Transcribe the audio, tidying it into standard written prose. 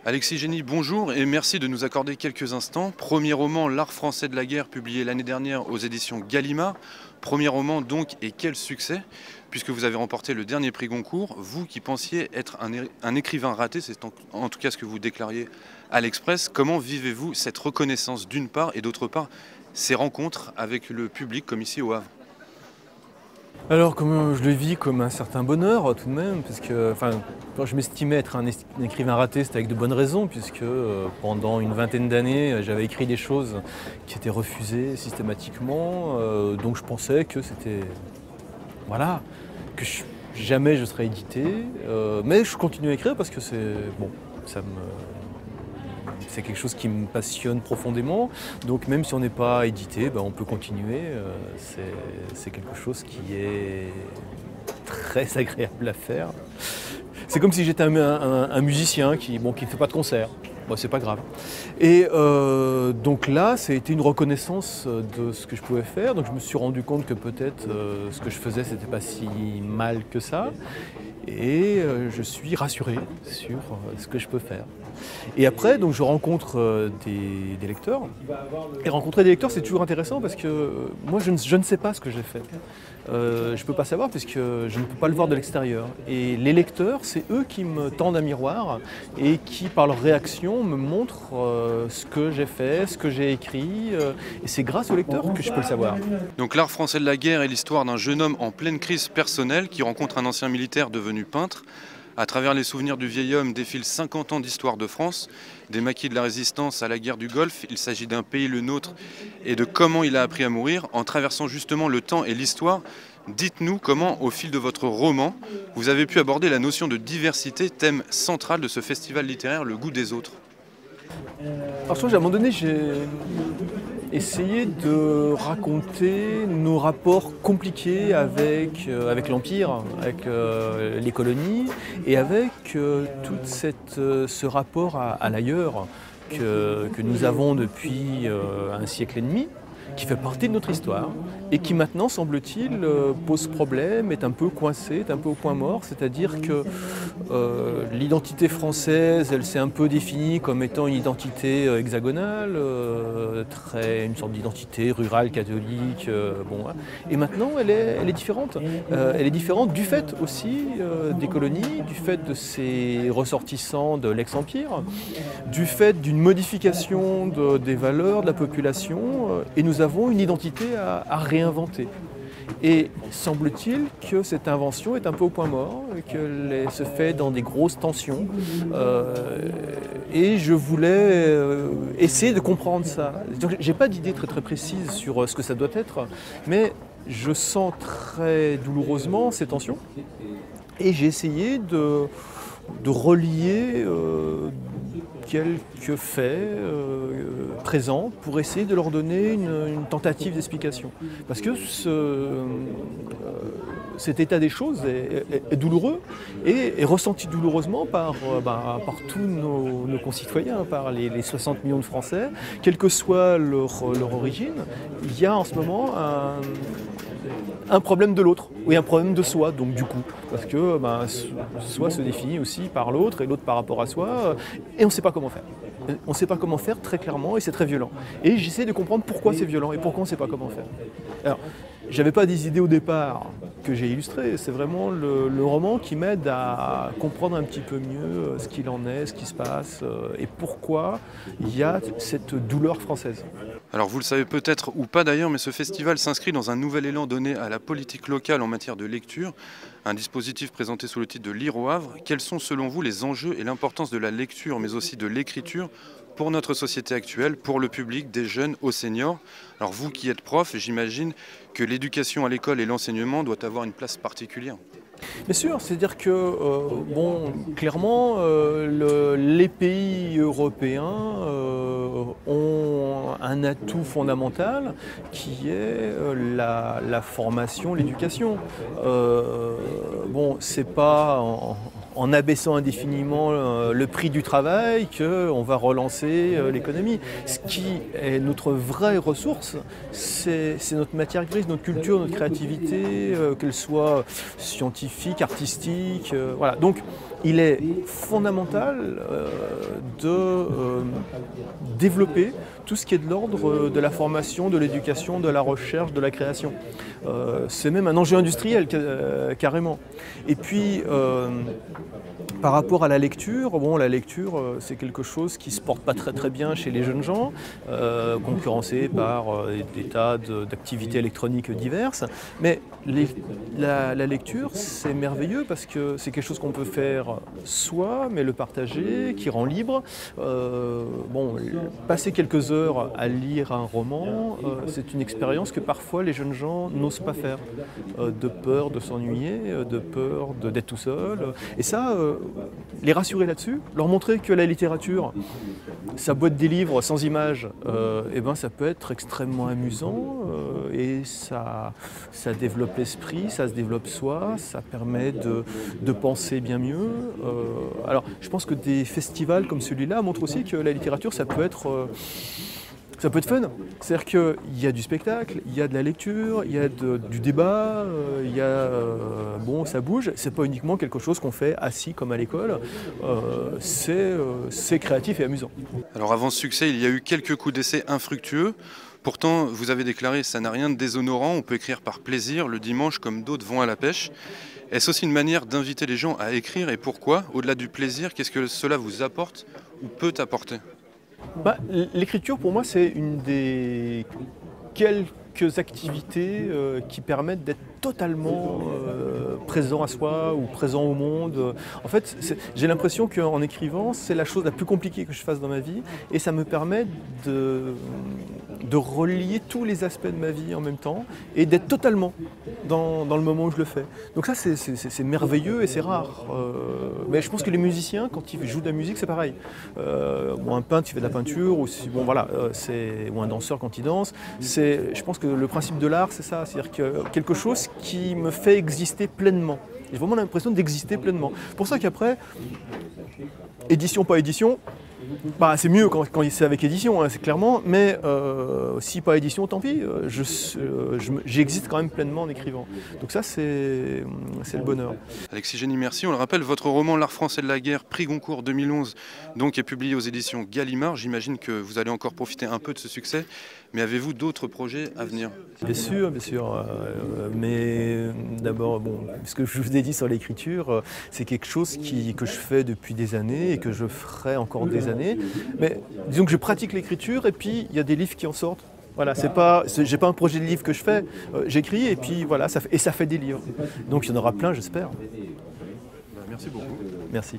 Alexis Génie, bonjour et merci de nous accorder quelques instants. Premier roman, L'Art français de la guerre, publié l'année dernière aux éditions Gallimard. Premier roman donc, et quel succès, puisque vous avez remporté le dernier prix Goncourt. Vous qui pensiez être un écrivain raté, c'est en tout cas ce que vous déclariez à l'Express. Comment vivez-vous cette reconnaissance d'une part et d'autre part ces rencontres avec le public comme ici au Havre? Alors, comme je le vis comme un certain bonheur tout de même, parce que quand je m'estimais être un écrivain raté, c'était avec de bonnes raisons, puisque pendant une vingtaine d'années, j'avais écrit des choses qui étaient refusées systématiquement, donc je pensais que c'était... Voilà, jamais je serais édité, mais je continue à écrire parce que c'est... Bon, c'est quelque chose qui me passionne profondément, donc même si on n'est pas édité, on peut continuer. C'est quelque chose qui est très agréable à faire. C'est comme si j'étais un musicien qui ne fait pas de concert. Bon, c'est pas grave. Et donc là, ça a été une reconnaissance de ce que je pouvais faire. Donc je me suis rendu compte que peut-être ce que je faisais, c'était pas si mal que ça. Et je suis rassuré sur ce que je peux faire. Et après, donc, je rencontre des lecteurs. Et rencontrer des lecteurs, c'est toujours intéressant parce que moi, je ne sais pas ce que j'ai fait. Je ne peux pas savoir puisque je ne peux pas le voir de l'extérieur. Et les lecteurs, c'est eux qui me tendent un miroir et qui, par leur réaction, me montrent ce que j'ai fait, ce que j'ai écrit. Et c'est grâce aux lecteurs que je peux le savoir. Donc L'Art français de la guerre est l'histoire d'un jeune homme en pleine crise personnelle qui rencontre un ancien militaire devenu peintre. À travers les souvenirs du vieil homme défilent 50 ans d'histoire de France, des maquis de la résistance à la guerre du Golfe. Il s'agit d'un pays, le nôtre, et de comment il a appris à mourir. En traversant justement le temps et l'histoire, dites-nous comment, au fil de votre roman, vous avez pu aborder la notion de diversité, thème central de ce festival littéraire, Le goût des autres. Alors, à un moment donné, j'ai essayé de raconter nos rapports compliqués avec l'Empire, avec les colonies, et avec tout ce rapport à l'ailleurs que nous avons depuis un siècle et demi, qui fait partie de notre histoire et qui maintenant, semble-t-il, pose problème, est un peu coincé, est un peu au point mort. C'est-à-dire que l'identité française, elle s'est un peu définie comme étant une identité hexagonale, une sorte d'identité rurale, catholique. Et maintenant, elle est différente. Elle est différente du fait aussi des colonies, du fait de ses ressortissants de l'ex-empire, du fait d'une modification des valeurs de la population. Et nous avons une identité à réinventer. Et semble-t-il que cette invention est un peu au point mort, qu'elle se fait dans des grosses tensions. Et je voulais essayer de comprendre ça. Donc, j'ai pas d'idée très précise sur ce que ça doit être, mais je sens très douloureusement ces tensions. Et j'ai essayé de relier quelques faits présents pour essayer de leur donner une tentative d'explication. Parce que cet état des choses est douloureux et est ressenti douloureusement par tous nos concitoyens, par les 60 millions de Français, quelle que soit leur origine. Il y a en ce moment un problème de l'autre, ou un problème de soi, donc du coup, parce que soi se définit aussi par l'autre et l'autre par rapport à soi, et on ne sait pas comment faire. On ne sait pas comment faire très clairement et c'est très violent. Et j'essaie de comprendre pourquoi c'est violent et pourquoi on ne sait pas comment faire. Alors, j'avais pas des idées au départ que j'ai illustrées, c'est vraiment le roman qui m'aide à comprendre un petit peu mieux ce qu'il en est, ce qui se passe et pourquoi il y a cette douleur française. Alors vous le savez peut-être ou pas d'ailleurs, mais ce festival s'inscrit dans un nouvel élan donné à la politique locale en matière de lecture, un dispositif présenté sous le titre de Lire au Havre. Quels sont selon vous les enjeux et l'importance de la lecture, mais aussi de l'écriture pour notre société actuelle, pour le public, des jeunes aux seniors? Alors vous qui êtes prof, j'imagine que l'éducation à l'école et l'enseignement doit avoir une place particulière. Bien sûr, c'est-à-dire que, clairement, les pays européens ont un atout fondamental qui est la formation, l'éducation. C'est pas en abaissant indéfiniment le prix du travail qu'on va relancer l'économie. Ce qui est notre vraie ressource, c'est notre matière grise, notre culture, notre créativité, qu'elle soit scientifique, artistique. Voilà. Donc il est fondamental de développer tout ce qui est de l'ordre de la formation, de l'éducation, de la recherche, de la création. C'est même un enjeu industriel carrément. Et puis, par rapport à la lecture, bon, la lecture c'est quelque chose qui ne se porte pas très bien chez les jeunes gens, concurrencé par des tas d'activités électroniques diverses. Mais la lecture, c'est merveilleux parce que c'est quelque chose qu'on peut faire soi, mais le partager, qui rend libre. Bon, passer quelques heures à lire un roman, c'est une expérience que parfois les jeunes gens n'osent pas faire, de peur de s'ennuyer, de peur d'être tout seul. Et ça, les rassurer là-dessus, leur montrer que la littérature, sa boîte des livres sans images, eh ben, ça peut être extrêmement amusant et ça développe l'esprit, ça se développe soi, ça permet de penser bien mieux. Alors, je pense que des festivals comme celui-là montrent aussi que la littérature, ça peut être fun. C'est-à-dire qu'il y a du spectacle, il y a de la lecture, il y a du débat, il y a, bon, ça bouge. C'est pas uniquement quelque chose qu'on fait assis comme à l'école. C'est créatif et amusant. Alors avant ce succès, il y a eu quelques coups d'essai infructueux. Pourtant, vous avez déclaré « ça n'a rien de déshonorant, on peut écrire par plaisir le dimanche comme d'autres vont à la pêche ». Est-ce aussi une manière d'inviter les gens à écrire et pourquoi? Au-delà du plaisir, qu'est-ce que cela vous apporte ou peut apporter? L'écriture, pour moi, c'est une des quelques activités qui permettent d'être totalement présent à soi ou présent au monde. En fait, j'ai l'impression qu'en écrivant, c'est la chose la plus compliquée que je fasse dans ma vie et ça me permet de relier tous les aspects de ma vie en même temps et d'être totalement dans le moment où je le fais. Donc ça, c'est merveilleux et c'est rare. Mais je pense que les musiciens, quand ils jouent de la musique, c'est pareil. Ou un peintre qui fait de la peinture, ou bon, voilà, ou un danseur quand il danse. Je pense que le principe de l'art, c'est ça. C'est-à-dire que quelque chose qui me fait exister pleinement. J'ai vraiment l'impression d'exister pleinement. C'est pour ça qu'après, édition, pas édition, bah, c'est mieux quand c'est avec édition, hein, c'est clairement, mais si pas édition, tant pis, j'existe quand même pleinement en écrivant. Donc ça, c'est le bonheur. Alexis Génie, merci. On le rappelle, votre roman L'Art français de la guerre, prix Goncourt 2011, donc est publié aux éditions Gallimard. J'imagine que vous allez encore profiter un peu de ce succès, mais avez-vous d'autres projets à venir? Bien sûr, mais d'abord, bon, ce que je vous ai dit sur l'écriture, c'est quelque chose que je fais depuis des années et que je ferai encore des années. Mais disons que je pratique l'écriture et puis il y a des livres qui en sortent. Voilà, j'ai pas un projet de livre que je fais, j'écris et puis voilà, ça fait des livres. Donc il y en aura plein, j'espère. Merci beaucoup. Merci.